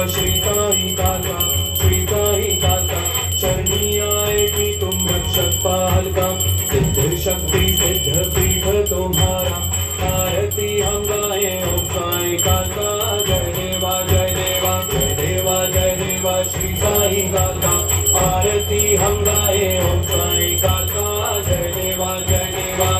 श्री साई काका, श्री साई काका, शरणी आए कि तुम रक्षक पाल का, सिद्ध शक्ति सिद्ध पीठ तुम्हारा, आरती हम गाए ओम साई काका, जय देवा जय देवा जय देवा जय देवा श्री साई काका, आरती हम गाए ओम साई काका, जय देवा जय देवा।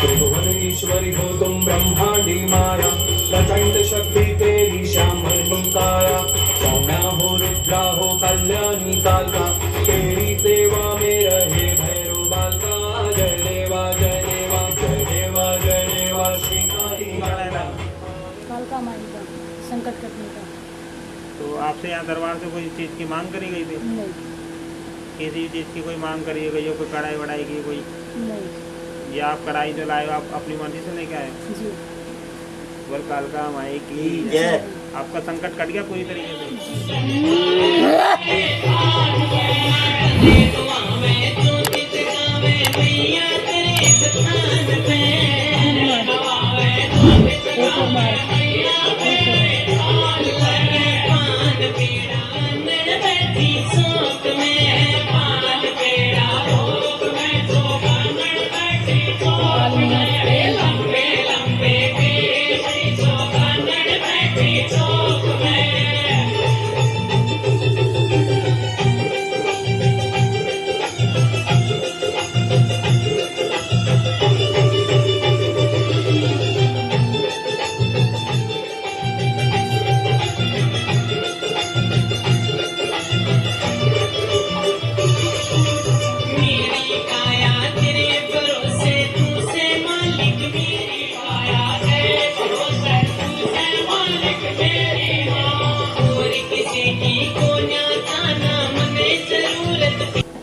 त्रिभुवन ईश्वरी हो तुम ब्रह्मांडी माया, प्रचंड शक्ति तेरी श्यामली काया, सौम्या हो रुद्रा हो कल्याणी कालका, तेरी सेवा में रहे भैरव बालका, जय देवा जय देवा जय देवा जय देवा श्री साई कालका माई का संकट कटने का। तो आपसे यहाँ दरबार से कोई चीज़ की मांग करी गई थी? नहीं किसी चीज़ की कोई मांग करी गई हो, कोई कढ़ाई वढ़ाई की कोई? नहीं या आप कढ़ाई जो लाए हो आप अपनी मर्जी से लेके आए? जी बोल कालका माई की जय। आपका संकट कट गया पूरी तरीके से?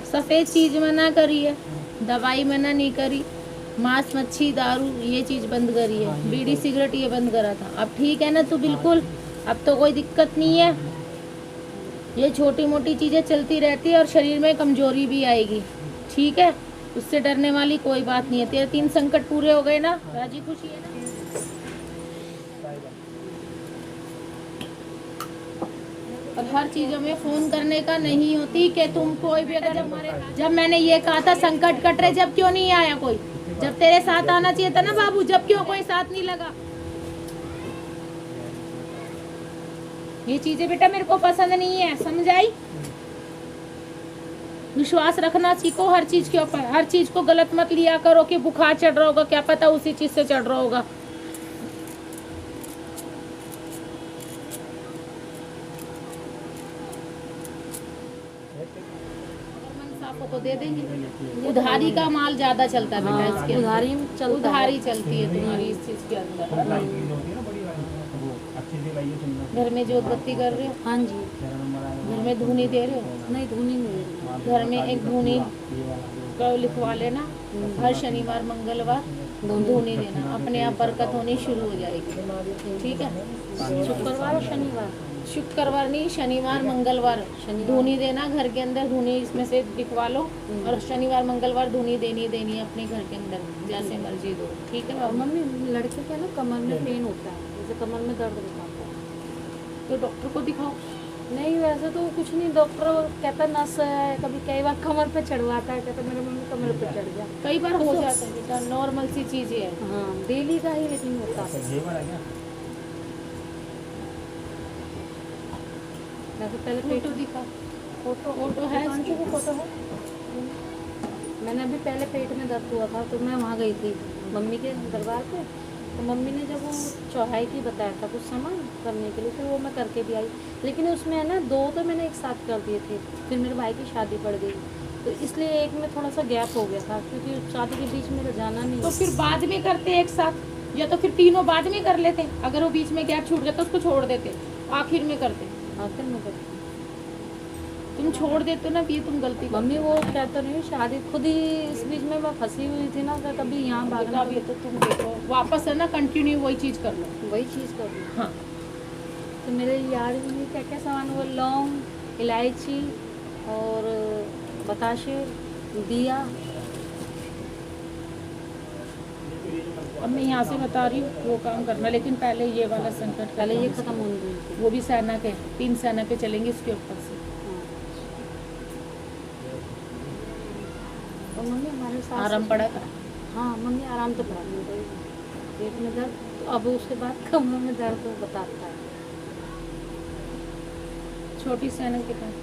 सफ़ेद चीज़ मना करी है, दवाई मना नहीं करी, मांस मच्छी दारू ये चीज़ बंद करी है, बीड़ी सिगरेट ये बंद करा था। अब ठीक है ना तू बिल्कुल, अब तो कोई दिक्कत नहीं है। ये छोटी मोटी चीज़ें चलती रहती है और शरीर में कमजोरी भी आएगी, ठीक है, उससे डरने वाली कोई बात नहीं है। तेरे 3 संकट पूरे हो गए ना, राजी खुशी है ना। और हर चीज़ों में फ़ोन करने का नहीं होती कि तुम कोई भी अगर हमारे, जब मैंने ये कहा था संकट कट रहे, जब क्यों नहीं आया कोई? जब तेरे साथ आना चाहिए था ना बाबू, जब क्यों कोई साथ नहीं लगा? ये चीजें बेटा मेरे को पसंद नहीं है, समझ आई? विश्वास रखना सीखो हर चीज के ऊपर, हर चीज को गलत मत लिया करो कि बुखार चढ़ रहा होगा, क्या पता उसी चीज से चढ़ रहा होगा। तो दे देंगे। उधारी का माल ज्यादा चलता है बेटा, इसके उधारी चलती है तुम्हारी इस चीज के अंदर। घर में जोत बत्ती कर रहे हो? हाँ जी। घर में धूनी दे रहे हो? नहीं धूनी नहीं। घर में एक धूनी का लिखवा लेना, हर शनिवार मंगलवार धूनी देना, अपने आप बरकत होनी शुरू हो जाएगी, ठीक है? शुक्रवार शनिवार, शुक्रवार नहीं शनिवार मंगलवार धूनी देना घर के अंदर, धूनी इसमें से लिखवा लो और शनिवार मंगलवार धूनी देनी है अपने घर के अंदर, जैसे मर्जी दो, ठीक है? मम्मी लड़के का ना कमर में पेन होता है, जैसे कमर में दर्द दिखाता है, तो डॉक्टर को दिखाओ। नहीं वैसे तो कुछ नहीं, डॉक्टर कहता नस है, कभी कई बार कमर पे चढ़वाता है, कहता मेरे मम्मी कमर पे चढ़ गया, कई बार हो जाता है बेटा, नॉर्मल सी चीज़ है। हाँ डेली का ही लेकिन होता है। पहले फोटो दिखा, फोटो है, फोटो है। मैंने अभी पहले पेट में दर्द हुआ था तो मैं वहाँ गई थी मम्मी के दरबार पे, तो मम्मी ने जब वो चौहाई की बताया था कुछ सामान करने के लिए, फिर वो मैं करके भी आई, लेकिन उसमें है ना 2 तो मैंने एक साथ कर दिए थे, फिर मेरे भाई की शादी पड़ गई तो इसलिए एक में थोड़ा सा गैप हो गया था, क्योंकि शादी के बीच में तो जाना नहीं। तो फिर बाद में करते एक साथ, या तो फिर तीनों बाद में कर लेते, अगर वो बीच में गैप छूट गया तो उसको छोड़ देते, आखिर में करते। आखिर में करते तुम छोड़ देते ना, ये तुम गलती। मम्मी वो कहते नहीं, शादी खुद ही इस बीच में मैं फंसी हुई थी ना, तो कभी यहाँ भागना भी तो तुम देखो वापस है ना, कंटिन्यू वही चीज़ कर लो, वही चीज़ कर लो। हाँ तो मेरे यार में क्या क्या सामान, वो लौंग, इलायची और बताशे, दिया अब मैं यहाँ से बता रही हूँ वो काम करना, लेकिन पहले ये वाला संकट पहले ये खत्म खत्म होने दीजिए। वो भी सेना के 3 सेना पे चलेंगे इसके ऊपर से। और मम्मी हमारे साथ आराम पड़ा था। हाँ मम्मी आराम तो पड़ा नहीं, पेट में दर्द, तो अब उसके बाद कमर में दर्द तो बताता है। छोटी सेना के पास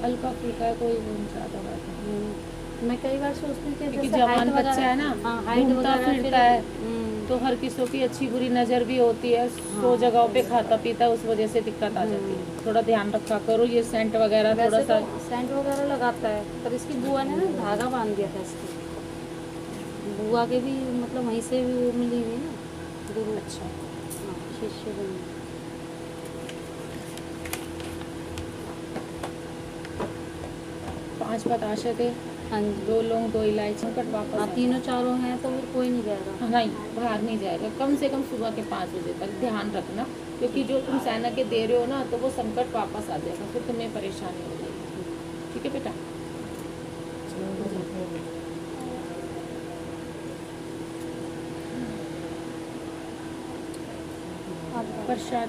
हल्का फुल्का है, कोई वो नहीं ज़्यादा बात है। मैं कई बार सोचती हूँ कि क्योंकि जैसे जवान हाइट बच्चा वगैरह, है ना, हाँ, हाइट घूमता वगैरह फिरता है, फिर तो हर किसी की अच्छी बुरी नज़र भी होती है, 100 जगहों पे खाता पीता है, उस वजह से दिक्कत आ जाती है। थोड़ा ध्यान रखा करो, ये सेंट वगैरह थोड़ा वैसे सा। तो सेंट वगैरह लगाता है, पर इसकी बुआ ने ना धागा बांध दिया था इसकी। बुआ के भी मतलब वहीं से भी वो मिली हुई ना गुरु। अच्छा, हाँ, शिष्य बनी। 5 बताशे थे, हाँ जी, 2 लौंग 2 इलायची, संकट वापस हाँ आ तीनों चारों हैं तो फिर कोई नहीं जाएगा। हाँ, नहीं बाहर नहीं जाएगा, कम से कम सुबह के 5 बजे तक ध्यान रखना, क्योंकि जो तुम सेना के दे रहे हो ना, तो वो संकट वापस आ जाएगा, फिर तुम्हें परेशानी हो जाएगी। ठीक है बेटा? प्रसाद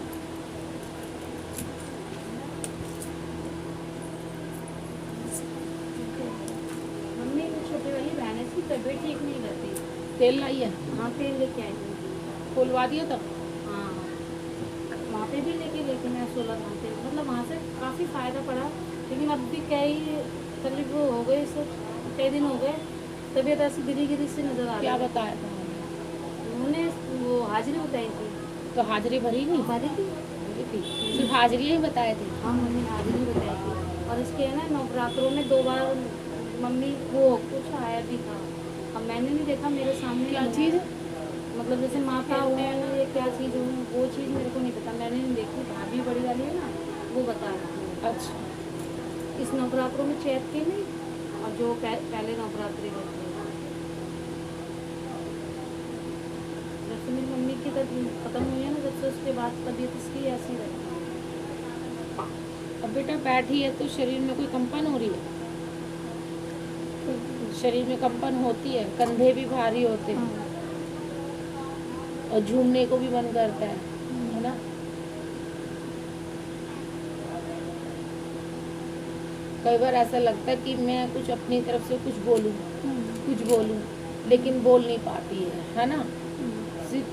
मम्मी छोटे वाली बहन है, इसकी तबीयत ठीक नहीं रहती। तेल लाई है, हाँ तेल लेके आई थी। खुलवा दिया तब। हाँ वहाँ पे भी लेके गई थी मैं 16 घंटे, मतलब वहाँ से काफ़ी फ़ायदा पड़ा। लेकिन अब भी कई करीब वो हो गए, सब कई दिन हो गए, तबीयत ऐसी गिरी गिरी से नज़र आ रही क्या है। बताया था? उन्होंने वो हाजिरी बताई थी। तो हाजिरी भरी नहीं? भरी थी। भरी थी, सिर्फ हाजिरी ही बताए थे। हाँ मम्मी ने हाजिरी बताई थी। और इसके है ना नवरात्रों में 2 बार मम्मी वो कुछ आया भी था, अब मैंने नहीं देखा, मेरे सामने क्या नहीं चीज़? आया। मतलब जैसे माता हूँ या क्या चीज़ हूँ, वो चीज़ मेरे को नहीं पता, मैंने नहीं देखी। भाभी बड़ी वाली है ना, वो बताया। अच्छा, इस नवरात्रों में चैत के नहीं, और जो पहले नवरात्रि करते हैं। जब से मेरी मम्मी की तबीयत खत्म हुई है ना, जब से उसके बाद तबीयत इसकी ऐसी रहती है। अब बेटा बैठी है तो शरीर में कोई कंपन हो रही है? शरीर में कंपन होती है, कंधे भी भारी होते हैं, और झूमने को भी मन करता है ना? कई बार ऐसा लगता है कि मैं कुछ अपनी तरफ से कुछ बोलूं, लेकिन बोल नहीं पाती है ना? सिर्फ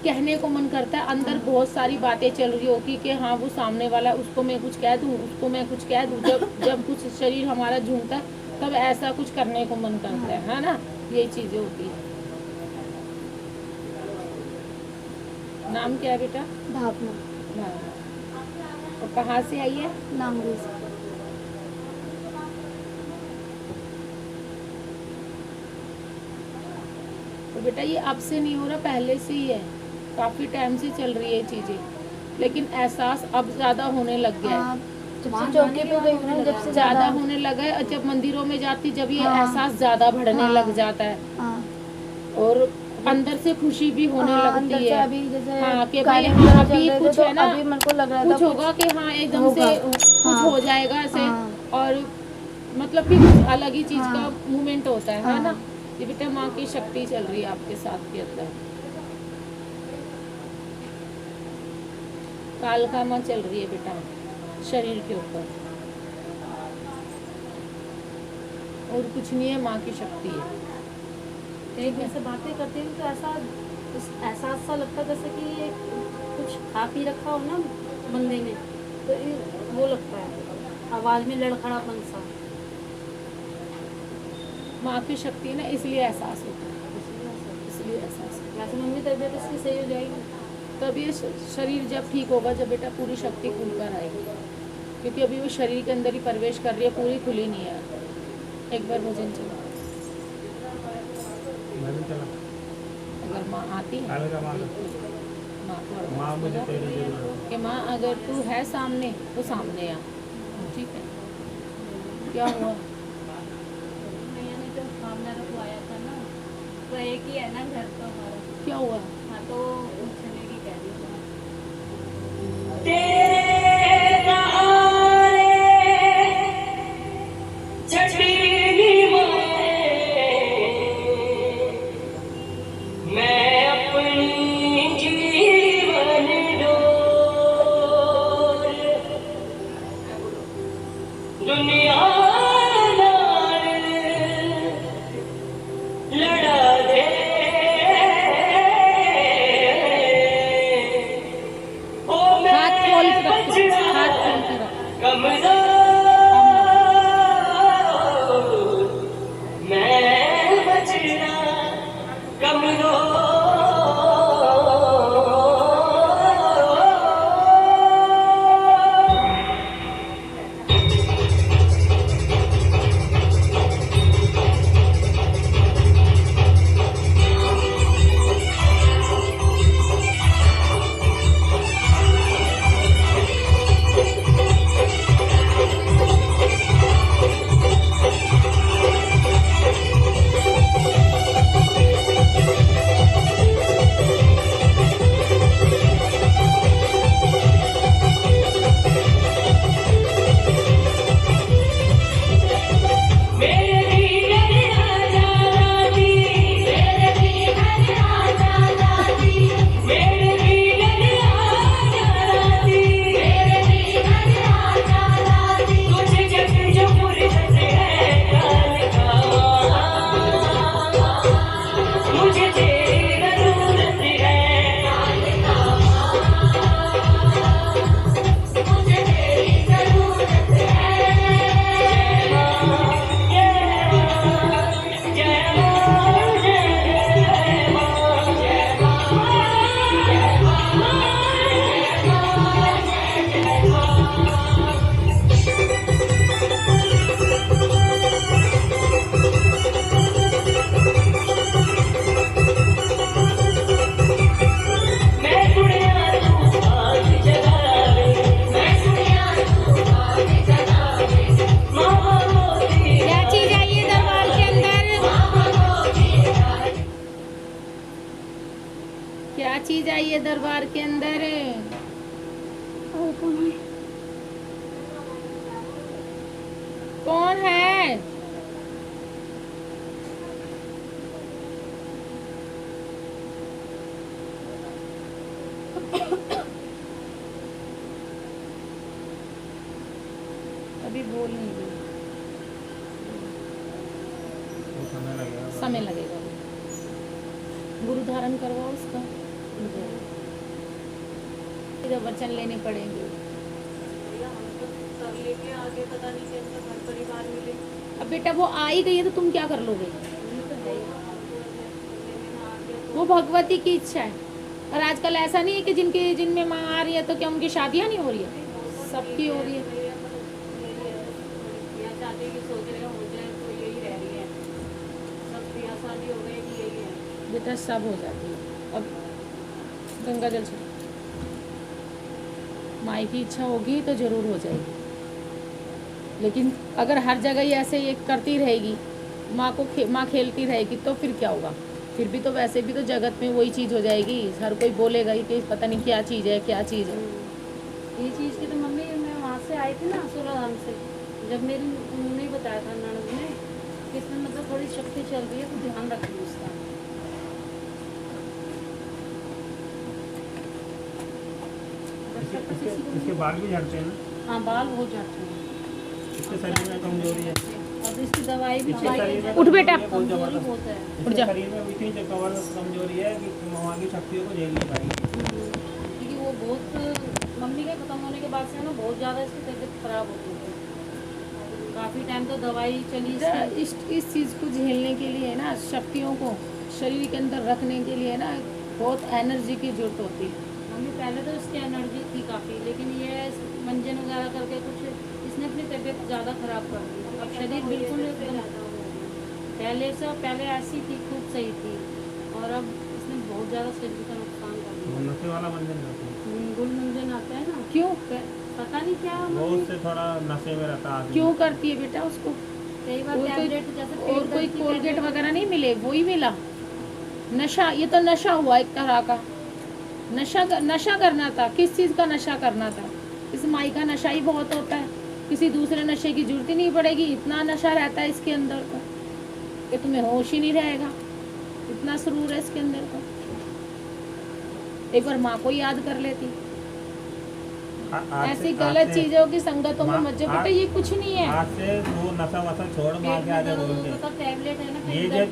कहने को मन करता है, अंदर बहुत सारी बातें चल रही होगी कि हाँ वो सामने वाला, उसको मैं कुछ कह दूं, उसको मैं कुछ कह दूं। जब कुछ शरीर हमारा झूमता है तब ऐसा कुछ करने को मन करता है ना? यही चीजें होती है। नाम क्या है बेटा? भावना। हाँ। और कहाँ से आई है? नांगरी से। तो बेटा ये अब से नहीं हो रहा, पहले से ही है, काफी टाइम से चल रही है चीजें, लेकिन एहसास अब ज्यादा होने लग गया है। जब से चौकी पे गई हूँ ना, जब से ज्यादा होने लगा है, और जब मंदिरों में जाती जब ये एहसास ज्यादा बढ़ने लग जाता है, और अंदर से खुशी भी होने लगती है। अभी जैसे हाँ कि भाई हाँ अभी कुछ है ना, अभी मेरे को लग रहा था कुछ होगा कि हाँ एकदम से कुछ हो जाएगा ऐसे, और मतलब कि कुछ अलग ही चीज का मूवमेंट होता है ना? ये बेटा माँ की शक्ति चल रही है आपके साथ के अंदर, कालका माँ चल रही है बेटा शरीर के ऊपर, और कुछ नहीं है, माँ की शक्ति है। एक ऐसे बातें करती हूँ तो ऐसा एहसास सा लगता है जैसे कि ये कुछ खा पी रखा हो ना बंदे ने, तो वो लगता है आवाज में लड़खड़ापन सा। माँ की शक्ति है ना, इसलिए एहसास होता है, इसलिए एहसास होता वैसे मम्मी तबीयत इसकी सही हो जाएगी है। तब ये शरीर जब ठीक होगा, जब बेटा पूरी शक्ति खुलकर आएगी, क्योंकि अभी वो शरीर के अंदर ही प्रवेश कर रही है, पूरी खुली नहीं है। एक बार भोजन चला, अगर माँ आती है माँ मुझे कि माँ अगर तू है सामने तो सामने आ, ठीक है? क्या हुआ? मैंने जो सामने रखो आया था ना, तो एक ही है ना घर तो हमारा। क्या हुआ? हाँ तो चले की कह रही हूँ। चीज आई है दरबार के अंदर। कौन है? अभी बोल नहीं रही, समय लगेगा। गुरु धारण करवाओ उसका, इधर वचन लेने पड़ेंगे। अब बेटा वो आ ही गई है तो तुम क्या कर लोगे? वो भगवती की इच्छा है। और आजकल ऐसा नहीं है कि जिनमें माँ आ रही है तो क्या उनकी शादियां नहीं हो रही है? सबकी हो रही है। बेटा सब हो जाती है। अब गंगा जल से माई की इच्छा होगी तो जरूर हो जाएगी। लेकिन अगर हर जगह ही ऐसे ये करती रहेगी, माँ खेलती रहेगी तो फिर क्या होगा? फिर भी तो वैसे भी तो जगत में वही चीज़ हो जाएगी। हर कोई बोलेगा ही कि पता नहीं क्या चीज़ है, क्या चीज़ है। ये चीज़ की तो मम्मी मैं वहाँ से आई थी ना सुराधाम से, जब मेरी उन्होंने ही बताया था ननद ने कि इसमें मतलब थोड़ी शक्ति चल रही है तो ध्यान रखिए उसका। इसके बाल भी झड़ते हैं ना? हाँ बाल बहुत झड़ते हैं। इसके शरीर में कमजोरी है। अब इसकी दवाई भी उठ बेटा। कमजोरी बहुत है। उठ जा। शरीर में इतनी कमजोरी है कि वहाँ की शक्तियों को झेल नहीं पाएगी। क्योंकि वो बहुत मम्मी के खत्म होने के बाद से ना बहुत ज़्यादा इसकी तबीयत खराब होती है। काफ़ी टाइम तो दवाई चली इसकी। इस चीज़ को झेलने के लिए ना, शक्तियों को शरीर के अंदर रखने के लिए ना बहुत एनर्जी की जरूरत होती है। मम्मी पहले तो इसकी एनर्जी थी काफ़ी, लेकिन ये मंजन वगैरह करके कुछ इसने अपनी तबीयत ज़्यादा खराब कर दी। अब शरीर बिल्कुल पहले ऐसी थी, खूब सही थी, और अब इसने बहुत ज़्यादा शरीर का नुकसान कर दिया। नशे वाला मंजन गुल मंजन आता है ना, क्यों? पता नहीं क्या वो उससे थोड़ा नशे में रहता है। क्यों करती है बेटा उसको? कई बार टैबलेट जैसे और कोई कोलगेट वगैरह नहीं मिले, वही मिला। नशा, ये तो नशा हुआ एक तरह का। नशा करना था। किस चीज़ का नशा करना था? इस माई का नशा ही बहुत होता है, किसी दूसरे नशे की जरूरत ही नहीं पड़ेगी। इतना नशा रहता है इसके अंदर का कि तुम्हें होश ही नहीं रहेगा। इतना सुरूर है इसके अंदर का। एक बार माँ को याद कर लेती। ऐसी गलत चीजों की संगतों में मत जाओ बेटा, ये कुछ नहीं है। आज से वो नशा वसा छोड़, माँ के आगे बोल के टैबलेट है ना,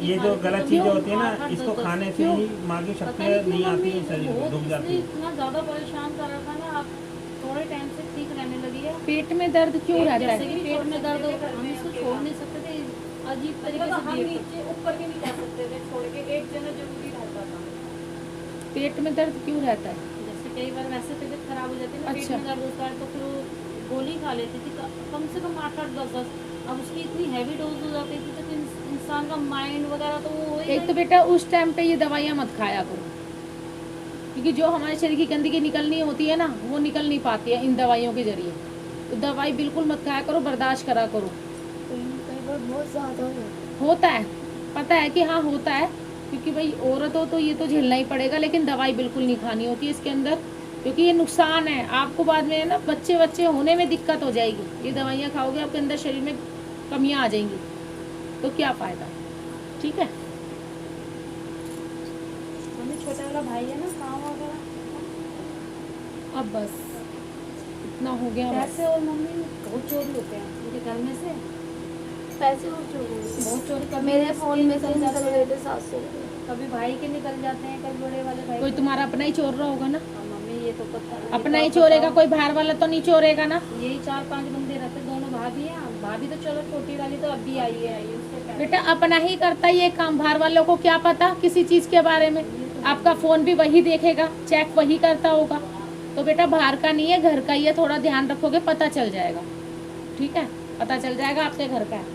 ये जो गलत चीजें होती है ना, इसको खाने से ही माँ की शक्ति नहीं आती है, शरीर में डूब जाती है। इतना ज्यादा परेशान कर रखा ना, आप थोड़े टाइम से ठीक रहने लगी है। पेट में दर्द क्यों रहता है? जैसे कि पेट में दर्द होता है, हम इसको छोड़ नहीं सकते थे। अजीब तरीके से हम नीचे ऊपर भी नहीं जा सकते थे छोड़ के, एक जगह जरूरी रहता था। पेट में दर्द क्यों रहता है? जैसे कई बार वैसे तबीयत खराब हो जाती है ना, पेट में दर्द होता है तो फिर वो गोली खा लेती थी, कम से कम 8-8, 10-10। अब उसकी इतनी हैवी डोज हो जाती थी तो इंसान का माइंड वगैरह तो वो एक तो बेटा उस टाइम पे ये दवाइयाँ मत खाया करो, क्योंकि जो हमारे शरीर की गंदगी निकलनी होती है ना, वो निकल नहीं पाती है इन दवाइयों के जरिए। तो दवाई बिल्कुल मत खाया करो, बर्दाश्त करा करो। कई बार बहुत ज़्यादा होता है, पता है कि हाँ होता है, क्योंकि भाई औरत हो तो ये तो झेलना ही पड़ेगा। लेकिन दवाई बिल्कुल नहीं खानी होती इसके अंदर, क्योंकि ये नुकसान है आपको। बाद में ना बच्चे होने में दिक्कत हो जाएगी। ये दवाइयाँ खाओगे आपके अंदर शरीर में कमियाँ आ जाएंगी, तो क्या फ़ायदा? ठीक है। मम्मी छोटा वाला भाई है ना, काम वगैरह अब बस इतना हो गया बस। पैसे और मम्मी बहुत चोरी होते हैं उनके घर में से। पैसे और चोरी बहुत चोरी कर मेरे फ़ोन में से निकल गए थे 700 रुपये। कभी भाई के निकल जाते हैं, कभी बड़े वाले भाई कोई के। तुम्हारा अपना ही चोर रहा होगा ना? हाँ, मम्मी ये तो पता है। अपना ही चोरेगा, कोई बाहर वाला तो नहीं चोरेगा ना? यही 4-5 बंदे रहते, दोनों भाभी हैं। भाभी तो चलो छोटी वाली तो अभी आई है, उससे पहले। बेटा अपना ही करता है ये काम, बाहर वालों को क्या पता किसी चीज़ के बारे में? आपका फ़ोन भी वही देखेगा, चेक वही करता होगा। तो बेटा बाहर का नहीं है, घर का ही है। थोड़ा ध्यान रखोगे पता चल जाएगा। ठीक है, पता चल जाएगा आपके घर का है।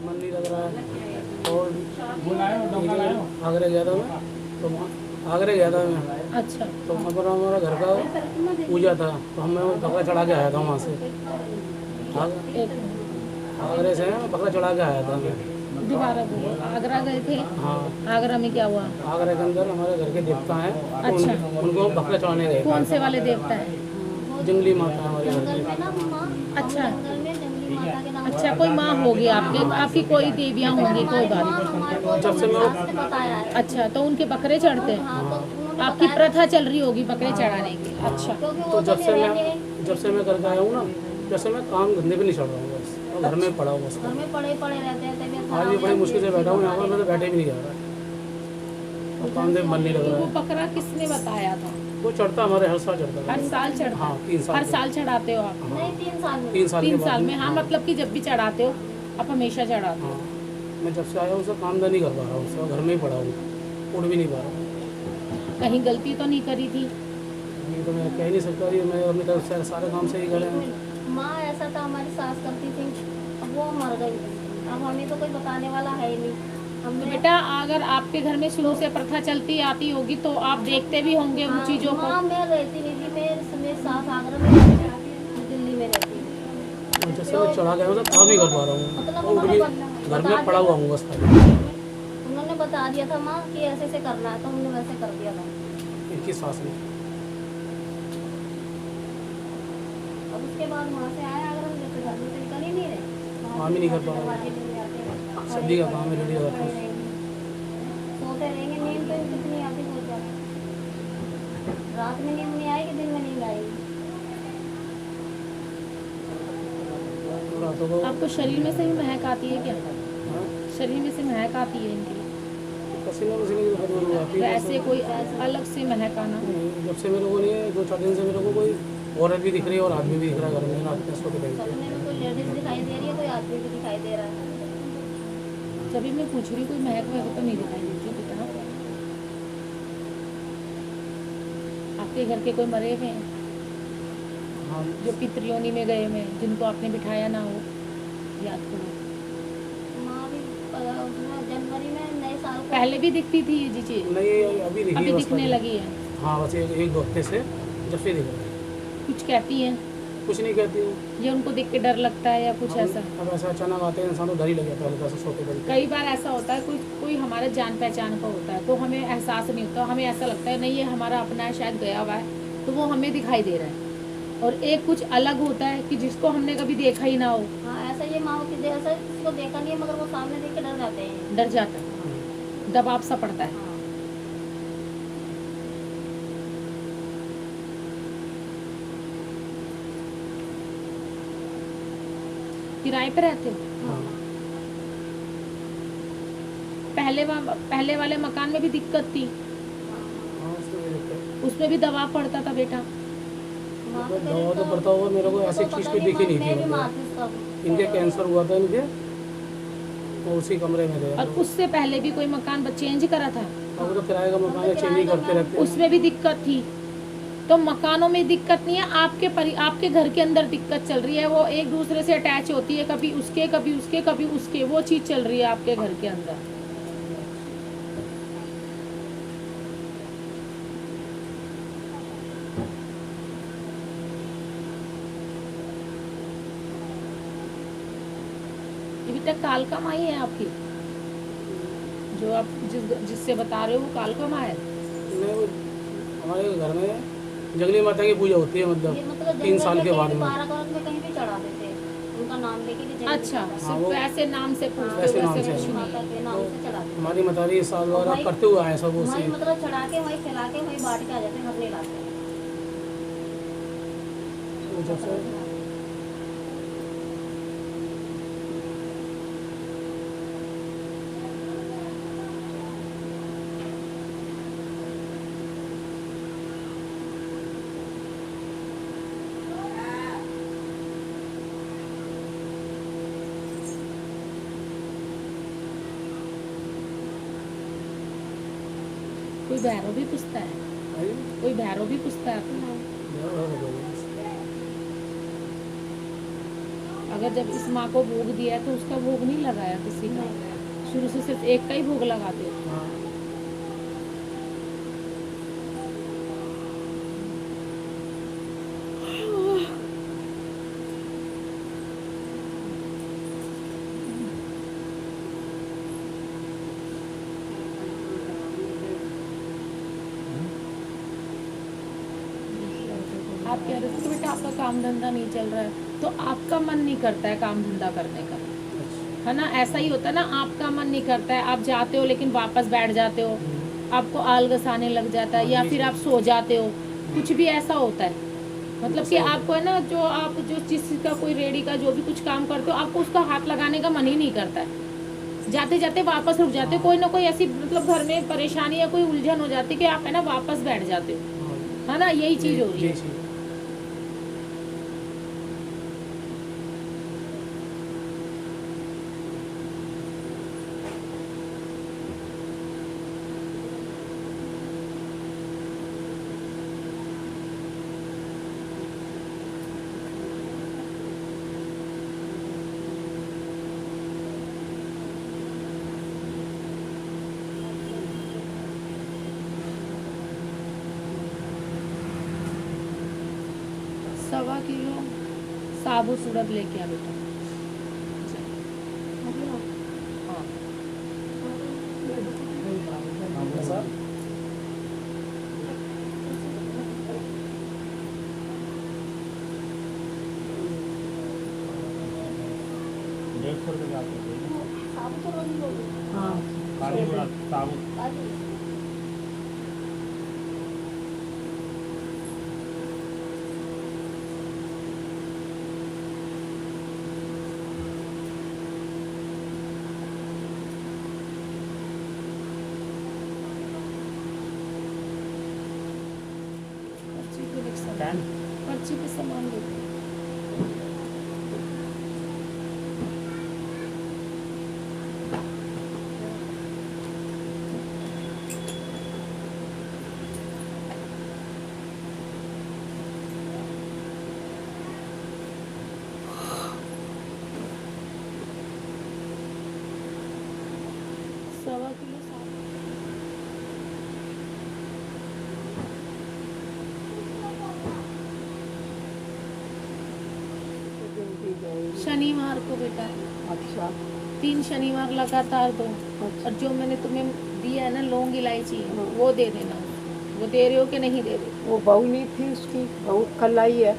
मन नहीं लग रहा है। और आगरा गया था मैं, तो आगरा गया था मैं। अच्छा, तो वहाँ पर हमारा घर का पूजा था, तो हमें बकरा चढ़ा के आया था वहाँ से। आगरे से बकरा चढ़ा के आया था मैं। दोबारा बोलो, आगरा गए थे? हाँ, आगरा में क्या हुआ? आगरा के अंदर हमारे घर के देवता हैं, तो अच्छा। उनको बकरा चढ़ाने गए। कौन से वाले देवता है? जंगली माता है हमारे घर जंगल की। में ना माँ, अच्छा। जंगल में जंगली माता के नाम अच्छा, कोई माँ होगी आपके, आपकी कोई देवियाँ होंगी, कोई बात नहीं। हमारे को जब से मैं सास ने बताया है। अच्छा, तो उनके बकरे चढ़ते हैं? हाँ, तो उन्होंने आपकी बताया प्रथा चल रही होगी बकरे चढ़ाने की। अच्छा, क्योंकि तो वो जब से रहने जब से मैं करके आया हूँ ना, जब से मैं काम धंधे पे नहीं चढ़ रहा हूँ बस, और घर में पड़ा हूँ बस। घर में पड़े पड़े रहते हैं, तबीयत आज भी बड़ी मुश्किल से बैठा हूँ यहाँ पर, मैं तो बैठे भी नहीं जा रहा, और काम से मन नहीं लग तो रहा वो है। बकरा किसने बताया था? वो चढ़ता हमारे हर साल चढ़ता हर है। साल चढ़ता हाँ, है? 3 साल हर के साल चढ़ाते हो आप? नहीं 3 साल में 3 साल के 3 बाद साल में? हाँ, मतलब कि जब भी चढ़ाते हो आप हमेशा चढ़ाते हो। हाँ, मैं जब से आया हूँ उसका काम नहीं कर पा रहा हूँ, उसका घर में ही पड़ा हूँ, उठ भी नहीं पा रहा हूँ। कहीं गलती तो नहीं करी थी? ये तो मैं कह ही नहीं सकता, ये मैं अपनी तरफ से सारे काम सही करे हैं। माँ ऐसा था, हमारी सास करती थी, अब वो मर गई, अब हमें तो कोई बताने वाला है ही नहीं। तो हमने बेटा, अगर आपके घर में शुरू से प्रथा चलती आती होगी तो आप देखते भी होंगे उन चीजों को। माँ मैं रहती नहीं थी, मेरी सास आगरा में रहती थी, दिल्ली में रहती थी। और जैसे मैं चढ़ा गया हूँ तो काम नहीं कर पा रहा हूँ, मतलब और भी उन्होंने घर में पड़ा हुआ हूँ बस खाली। उन्होंने बता दिया था माँ कि ऐसे ऐसे करना है, तो हमने वैसे कर दिया था। इनकी सास ने। अब उसके बाद वहाँ से आया आगरा में, जैसे घर में से निकल ही नहीं रहे, काम ही नहीं कर पा रहा हूँ। दरवाजे नहीं आते, सब्जी का काम है, रेडी हो जाता है। सोते रहेंगे, नींद तो कितनी आती बहुत ज्यादा, रात में नींद नहीं आएगी, दिन में नींद आएगी। रातों को आपको शरीर में से भी महक आती है क्या? हाँ, शरीर में से महक आती है इनकी? पसीने वसीने की बहुत दूर आती है। वैसे कोई अलग से महक आना? जब से मेरे को नहीं है, 2-4 दिन से मेरे को कोई औरत भी दिख रही है और आदमी भी दिख रहा है घर में, रात में सोते टाइम पे। सपने में कोई लेडीज दिखाई दे रही है, कोई आदमी भी दिखाई दे रहा है। जब भी मैं पूछ रही हूँ, कोई महक वहक तो नहीं दिखाई देती बेटा? आपके घर के कोई मरे हुए हैं हाँ, जो पितृयोनि में गए हुए हैं, जिनको आपने बिठाया ना हो? याद करो। माँ भी उसमें जनवरी में नए साल को पहले भी दिखती थी ये चीजें? नहीं अभी दिखी अभी है बस दिखने खाली। लगी है? हाँ, बस एक 2 हफ्ते से जब से दिख रहा है। कुछ कहती हैं? कुछ नहीं कहती हूँ। ये उनको देख के डर लगता है या कुछ ऐसा? अब ऐसा अचानक आते हैं इंसान तो डर ही लग जाता है हल्का सा सोते टाइम पे। कई बार ऐसा होता है, कोई कोई हमारे जान पहचान का होता है तो हमें एहसास नहीं होता, हमें ऐसा लगता है नहीं ये हमारा अपना है, शायद गया हुआ है, तो वो हमें दिखाई दे रहा है। और एक कुछ अलग होता है कि जिसको हमने कभी देखा ही ना हो, हाँ ऐसा ये माँ की ऐसा इसको देखा नहीं है, मगर वो सामने देख के डर जाते हैं। डर जाता है, दबाव सा पड़ता है। किराए पे रहते हो? हाँ, पहले वाले मकान में भी दिक्कत थी? हाँ, उसमें भी दिक्कत है। उसमें भी दबाव पड़ता था बेटा? माँ को दवा तो पड़ता होगा, मेरे को ऐसी चीज़ कोई दिखी नहीं थी। मतलब इनके कैंसर हुआ था इनके, और उसी कमरे में थे। और उससे पहले भी कोई मकान चेंज करा था? अब तो किराए का मकान है, चेंज ही करते रहते हैं। उसमें भी दिक्कत थी? तो मकानों में दिक्कत नहीं है, आपके घर के अंदर दिक्कत चल रही है, वो एक दूसरे से अटैच होती है, कभी उसके कभी उसके कभी उसके, वो चीज चल रही है आपके घर के अंदर। ये बेटा कालका माई है आपकी, जो आप जिससे बता रहे हो, वो कालका माँ है? नहीं, वो हमारे घर में जंगली माता की पूजा होती है, मतलब 3 साल के बाद में। 12 में कहीं भी चढ़ा देते हैं, उनका नाम लेके भी जंगली अच्छा, माता हाँ, सिर्फ वो वैसे नाम से पूछते हो, वैसे नाम वैसे से। कुछ माता नहीं? के नाम से चढ़ाते हैं। हमारी मतारी साल द्वारा करते हुए आए सब उसी। वहीं मतलब चढ़ा के वहीं खिला के वहीं बांट के आ जाते हैं, घर नहीं लाते हैं। तो जब से कोई भैरव भी पूछता है? कोई भैरव भी पूछता है आपको? अगर जब इस माँ को भोग दिया है तो उसका भोग नहीं लगाया किसी का? शुरू से सिर्फ एक का ही भोग लगाते हो? हाँ, आप कह रहे थे कि बेटा आपका काम धंधा नहीं चल रहा है, तो आपका मन नहीं करता है काम धंधा करने का, है ना। ऐसा ही होता है ना, आपका मन नहीं करता है, आप जाते हो लेकिन वापस बैठ जाते हो, आपको आलस आने लग जाता है, या फिर आप सो जाते हो, कुछ भी ऐसा होता है। मतलब कि आपको है ना, जो आप जो जिस चीज़ का कोई रेडी का जो भी कुछ काम करते हो, आपको उसका हाथ लगाने का मन ही नहीं करता है, जाते जाते वापस रुक जाते हो। कोई ना कोई ऐसी मतलब घर में परेशानी या कोई उलझन हो जाती है कि आप है ना वापस बैठ जाते हो, है ना, यही चीज़ हो रही है। सवा किलो साबुत उड़द लेके आ बेटा। हाँ, हाँ काली उड़द साबुत। पर्ची पे सामान देते हैं। सवा किलो साबुत। शनिवार को बेटा, अच्छा 3 शनिवार लगातार दो। और जो मैंने तुम्हें दिया है ना लौंग इलायची, वो दे देना। वो दे रहे हो कि नहीं दे रहे? वो बहू नहीं थी उसकी, बहू कल आई है,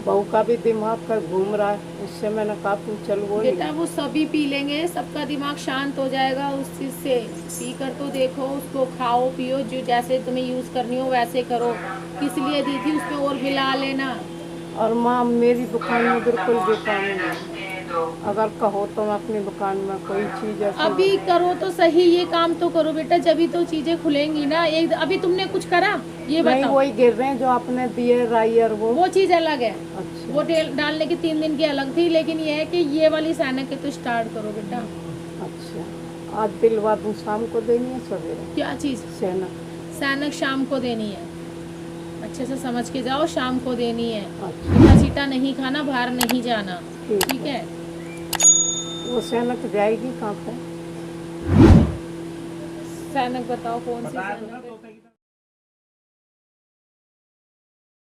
बहू का भी दिमाग का घूम रहा है, उससे मैंने कहा तू चल वो ले। बेटा वो सभी पी लेंगे, सबका दिमाग शांत हो जाएगा उस चीज़ से। पी कर तो देखो, उसको खाओ पियो, जो जैसे तुम्हें यूज़ करनी हो वैसे करो। किस लिए दी थी उसमें और मिला लेना। और माँ मेरी दुकान में बिल्कुल बेकार नहीं, अगर कहो तो मैं अपनी दुकान में कोई चीज़ ऐसी अभी करो तो सही, ये काम तो करो बेटा, जब तो चीजें खुलेंगी ना। एक अभी तुमने कुछ करा ये नहीं, बताओ। वही गिर रहे हैं जो आपने दिए राई और वो चीज अलग है, अच्छा वो डालने की 3 दिन की अलग थी, लेकिन ये है कि ये वाली सैनक के तो स्टार्ट करो बेटा। अच्छा, आज दिलवा दूँ, शाम को देनी है सवेरे क्या चीज? सेना? सैनक शाम को देनी है, अच्छे से समझ के जाओ, शाम को देनी है। अच्छा मीठा सीटा नहीं खाना, बाहर नहीं जाना, ठीक है? वो सैनक जाएगी कहाँ पे? सैनक बताओ कौन सी बताया तो सैनक था है? 2-3